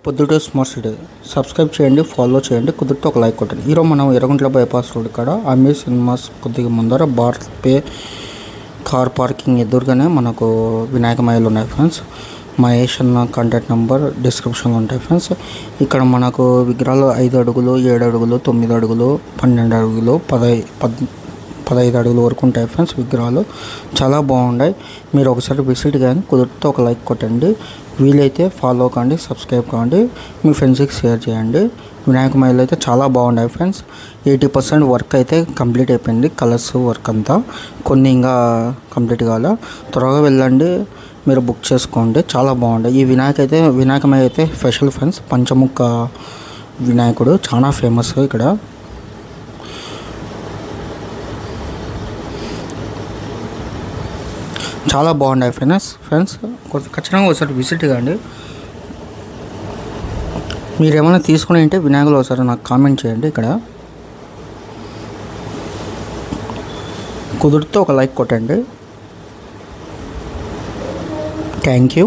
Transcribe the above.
పొద్దుటే smart city subscribe చేయండి, follow చేయండి, కుదిరితే ఒక లైక్ కొట్టండి. ఈరోజు మనం ఎర్రగుంట్ల బైపాస్ రోడ్ కాడ అమీర్ సినిమాస్ కొద్దిగా ముందర భారత్ పే కార్ పార్కింగ్ ఎదురుగానే మనకు వినాయక మైలు ఉన్నాయి ఫ్రెండ్స్. మహేష్ అన్న కాంటాక్ట్ నెంబర్ డిస్క్రిప్షన్లో ఉంటాయి ఫ్రెండ్స్. ఇక్కడ మనకు విగ్రహాలు 5 అడుగులు, 7 అడుగులు, 9 అడుగులు, 12 అడుగులు, 15 అడుగుల వరకు ఉంటాయి ఫ్రెండ్స్. విగ్రహాలు చాలా బాగున్నాయి. మీరు ఒకసారి విజిట్ కానీ కుదిరితే ఒక లైక్ కొట్టండి, వీలైతే ఫాలో కాండి, సబ్స్క్రైబ్ కాండి, మీ ఫ్రెండ్స్కి షేర్ చేయండి. వినాయక మైలు అయితే చాలా బాగున్నాయి ఫ్రెండ్స్. 80% వర్క్ అయితే కంప్లీట్ అయిపోయింది. కలర్స్ వర్క్ అంతా కొన్ని ఇంకా కంప్లీట్ కావాలి. త్వరగా వెళ్ళండి, మీరు బుక్ చేసుకోండి. చాలా బాగుంటాయి. ఈ వినాయకమై అయితే స్పెషల్ ఫ్రెండ్స్. పంచముఖ వినాయకుడు చాలా ఫేమస్ ఇక్కడ. చాలా బాగున్నాయి ఫ్రెండ్స్ ఖచ్చితంగా ఒకసారి విజిట్ కాండి. మీరు ఏమైనా తీసుకుని ఉంటే వినాయకులు ఒకసారి నాకు కామెంట్ చేయండి. ఇక్కడ కుదిరితే ఒక లైక్ కొట్టండి. Thank you.